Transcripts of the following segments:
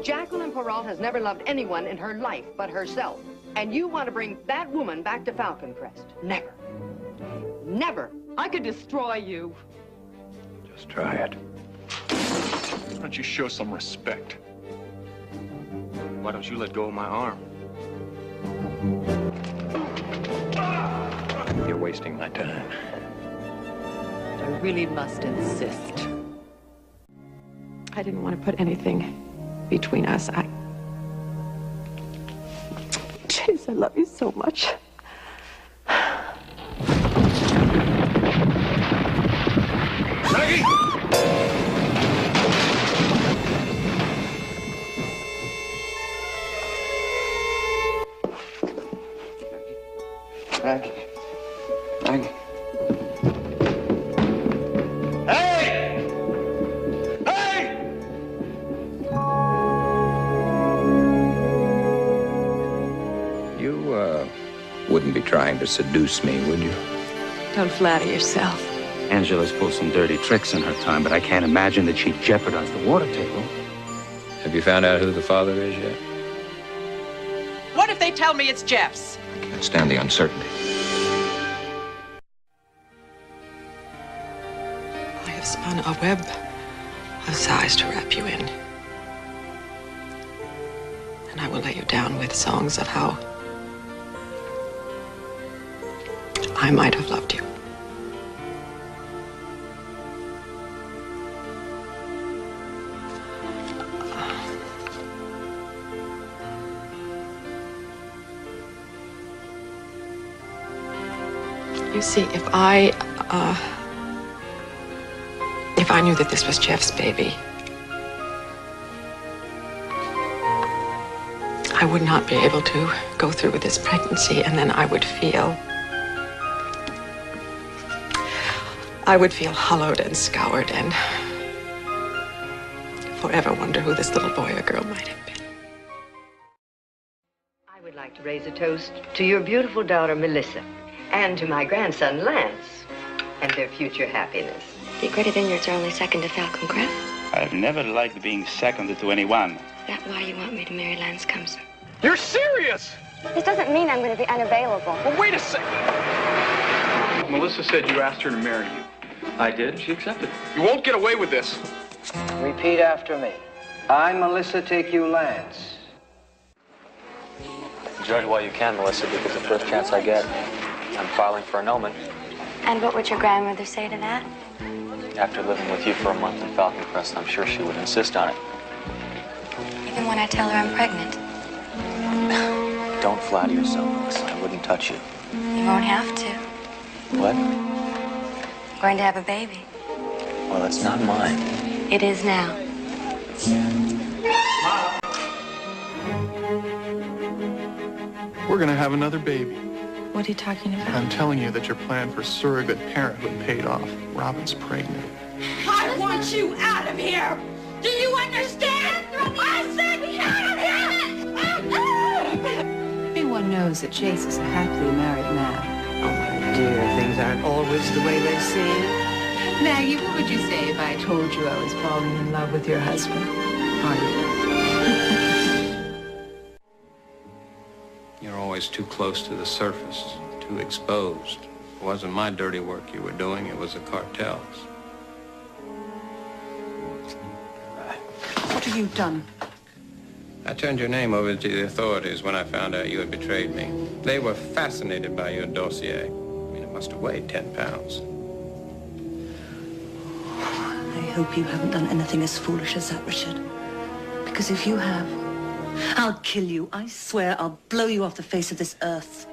Jacqueline Perrault has never loved anyone in her life but herself. And you want to bring that woman back to Falcon Crest. Never. Never. I could destroy you. Just try it. Why don't you show some respect? Why don't you let go of my arm? You're wasting my time. I really must insist. I didn't want to put anything between us. Chase, I love you so much. Maggie! Maggie. Maggie. Hey! Hey! You, wouldn't be trying to seduce me, would you? Don't flatter yourself. Angela's pulled some dirty tricks in her time, but I can't imagine that she'd jeopardize the water table. Have you found out who the father is yet? What if they tell me it's Jeff's? I can't stand the uncertainty. I have spun a web of sighs to wrap you in. And I will lay you down with songs of how I might have loved you. You see, if I knew that this was Jeff's baby, I would not be able to go through with this pregnancy, and then I would feel hollowed and scoured and forever wonder who this little boy or girl might have been. I would like to raise a toast to your beautiful daughter, Melissa, and to my grandson, Lance, and their future happiness. The Greta Vineyards are only second to Falcon Crest. I've never liked being seconded to anyone. Is that why you want me to marry Lance Cumser? You're serious! This doesn't mean I'm going to be unavailable. Well, wait a second. Melissa said you asked her to marry you. I did. She accepted. You won't get away with this. Repeat after me. I, Melissa, take you, Lance. Judge while you can, Melissa, because the first chance I get, I'm filing for annulment. And what would your grandmother say to that? After living with you for a month in Falcon Crest, I'm sure she would insist on it. Even when I tell her I'm pregnant? Don't flatter yourself, Melissa. I wouldn't touch you. You won't have to. What? I'm going to have a baby. Well, it's not mine. It is now. We're gonna have another baby. What are you talking about? I'm telling you that your plan for surrogate parenthood paid off. Robin's pregnant. I want you out of here! Do you understand? I said out of here! Everyone knows that Chase is a happily married man. Oh, my dear, things aren't always the way they seem. Maggie, what would you say if I told you I was falling in love with your husband? Are you? You're always too close to the surface, too exposed. It wasn't my dirty work you were doing, it was the cartel's. What have you done? I turned your name over to the authorities when I found out you had betrayed me. They were fascinated by your dossier. I mean, it must have weighed 10 pounds. I hope you haven't done anything as foolish as that, Richard. Because if you have, I'll kill you. I swear I'll blow you off the face of this earth.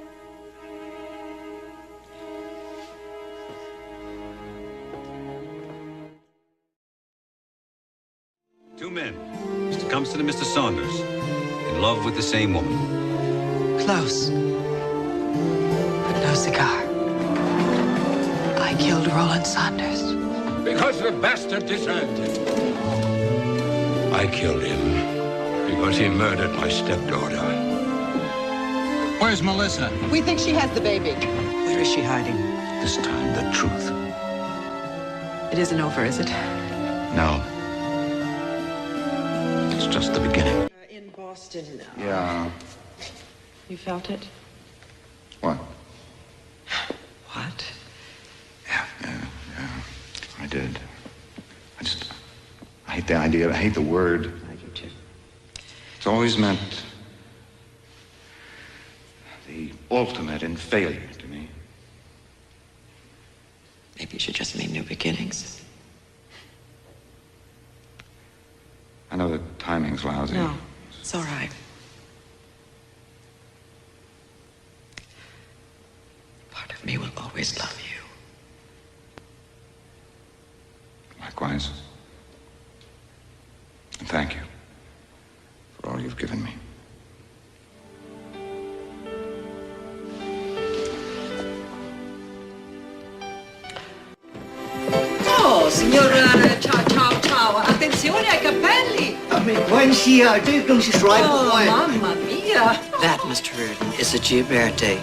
Two men, Mr. Comston and Mr. Saunders, in love with the same woman. Close. But no cigar. I killed Roland Saunders. Because the bastard deserved it. I killed him because he murdered my stepdaughter. Where's Melissa? We think she has the baby. Where is she hiding? This time, the truth. It isn't over, is it? No. just the beginning. In Boston. Yeah. You felt it? What? What? Yeah. I did. I hate the idea. I hate the word. I do too. It's always meant the ultimate in failure to me. Maybe you should just mean new beginnings. I know the timing's lousy. No, it's all right. Part of me will always love you. Likewise. And thank you for all you've given me. Oh, signora, ciao. Attenzione ai capelli. Oh, mamma mia. That, Mr. Reardon, is a Gioberti.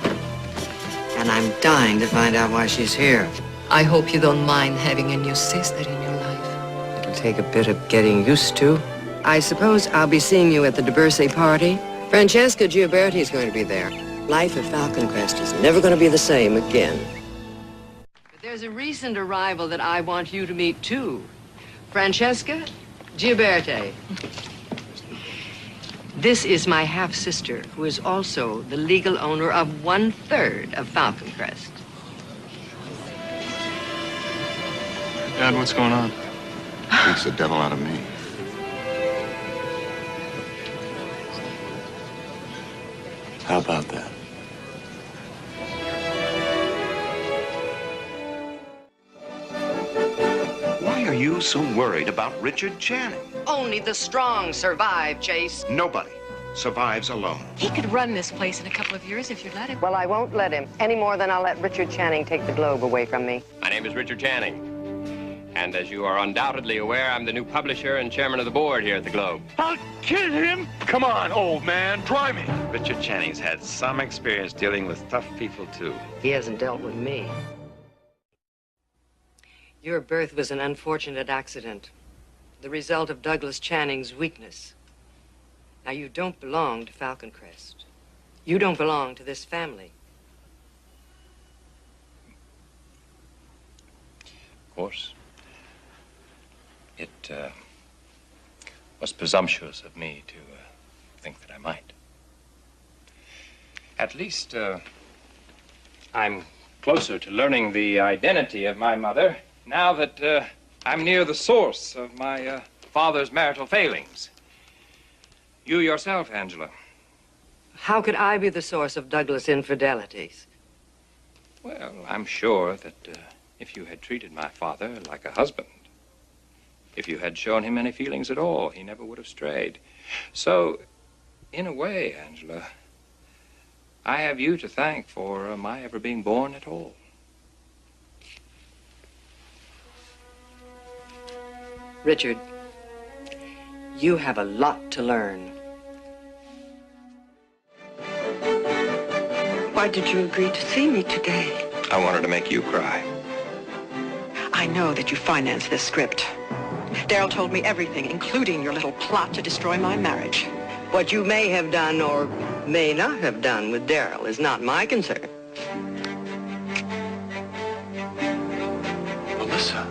And I'm dying to find out why she's here. I hope you don't mind having a new sister in your life. It'll take a bit of getting used to. I suppose I'll be seeing you at the DeBursey party. Francesca Gioberti is going to be there. Life at Falcon Crest is never going to be the same again. But there's a recent arrival that I want you to meet, too. Francesca Gioberti. This is my half-sister, who is also the legal owner of 1/3 of Falcon Crest. Dad, what's going on? Beats the devil out of me. How about that? Why are you so worried about Richard Channing? Only the strong survive, Chase. Nobody survives alone. He could run this place in a couple of years if you let him. Well, I won't let him, any more than I'll let Richard Channing take the globe away from me. My name is Richard Channing. And as you are undoubtedly aware, I'm the new publisher and chairman of the board here at the Globe. I'll kill him! Come on, old man, try me. Richard Channing's had some experience dealing with tough people, too. He hasn't dealt with me. Your birth was an unfortunate accident, the result of Douglas Channing's weakness. Now, you don't belong to Falcon Crest. You don't belong to this family. Of course. It was presumptuous of me to think that I might. At least, I'm closer to learning the identity of my mother now that I'm near the source of my father's marital failings. You yourself, Angela. How could I be the source of Douglas' infidelities? Well, I'm sure that if you had treated my father like a husband, if you had shown him any feelings at all, he never would have strayed. So, in a way, Angela, I have you to thank for my ever being born at all. Richard, you have a lot to learn. Why did you agree to see me today? I wanted to make you cry. I know that you financed this script. Daryl told me everything, including your little plot to destroy my marriage. What you may have done or may not have done with Daryl is not my concern. Melissa.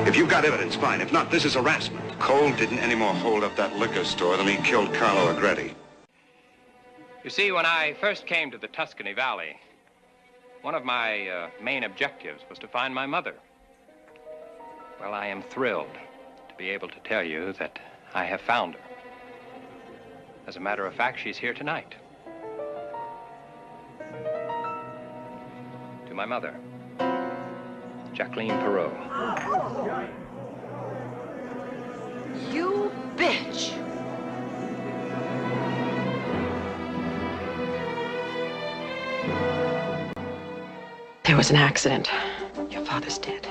If you've got evidence, fine. If not, this is harassment. Cole didn't any more hold up that liquor store than he killed Carlo Agretti. You see, when I first came to the Tuscany Valley, one of my main objectives was to find my mother. Well, I am thrilled to be able to tell you that I have found her. As a matter of fact, she's here tonight. To my mother, Jacqueline Perot. You bitch! There was an accident. Your father's dead.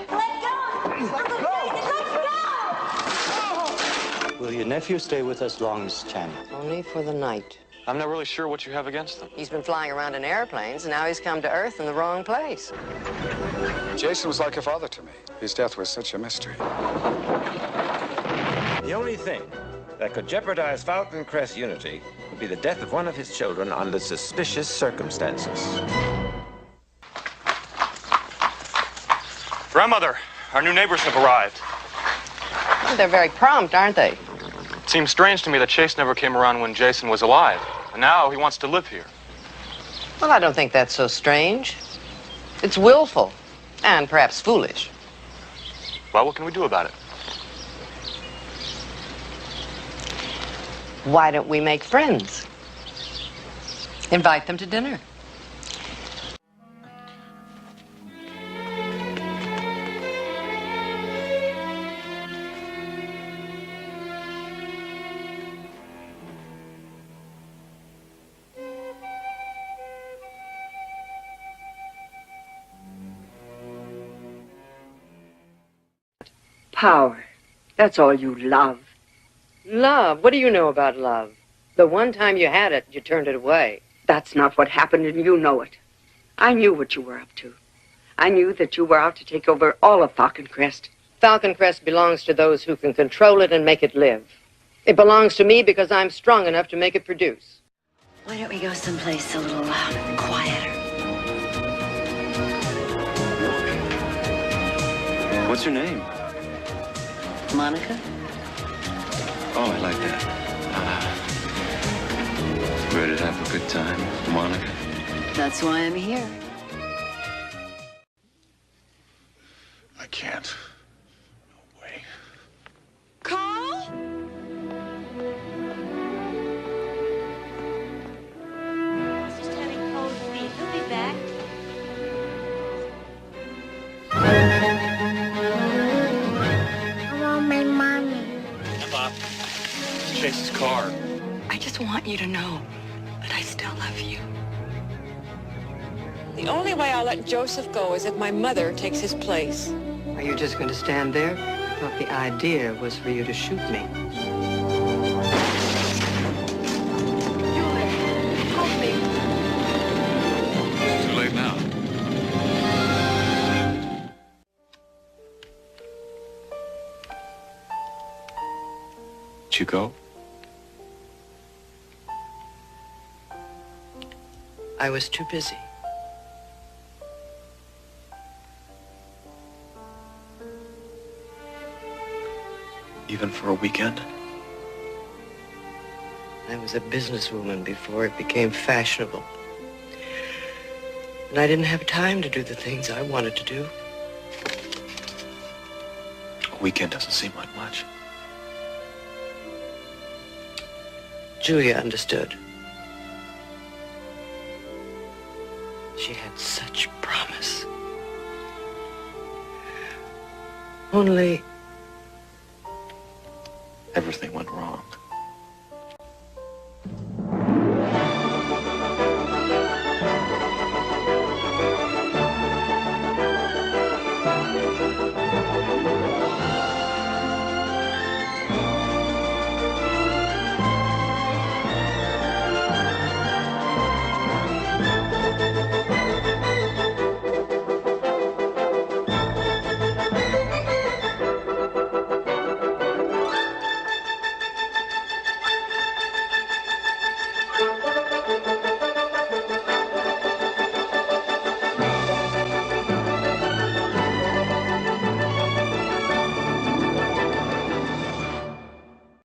Will your nephew stay with us long, Miss Channing? Only for the night. I'm not really sure what you have against them. He's been flying around in airplanes, and now he's come to Earth in the wrong place. Jason was like a father to me. His death was such a mystery. The only thing that could jeopardize Falcon Crest unity would be the death of one of his children under suspicious circumstances. Grandmother, our new neighbors have arrived. Well, they're very prompt, aren't they? It seems strange to me that Chase never came around when Jason was alive. And now he wants to live here. Well, I don't think that's so strange. It's willful and perhaps foolish. Well, what can we do about it? Why don't we make friends? Invite them to dinner. Power. That's all you love. Love? What do you know about love? The one time you had it, you turned it away. That's not what happened, and you know it. I knew what you were up to. I knew that you were out to take over all of Falcon Crest. Falcon Crest belongs to those who can control it and make it live. It belongs to me because I'm strong enough to make it produce. Why don't we go someplace a little quieter? What's your name? Monica? Oh, I like that. Ready to have a good time, Monica? That's why I'm here. I can't. No way. Carl? He's just having cold feet. He'll be back. I want my mommy. Emma, it's Chase's car. I just want you to know that I still love you. The only way I'll let Joseph go is if my mother takes his place. Are you just going to stand there? I thought the idea was for you to shoot me. Help me. It's too late now. Did you go? I was too busy. Even for a weekend? I was a businesswoman before it became fashionable. And I didn't have time to do the things I wanted to do. A weekend doesn't seem like much. Julia understood. She had such promise. Only Everything went wrong.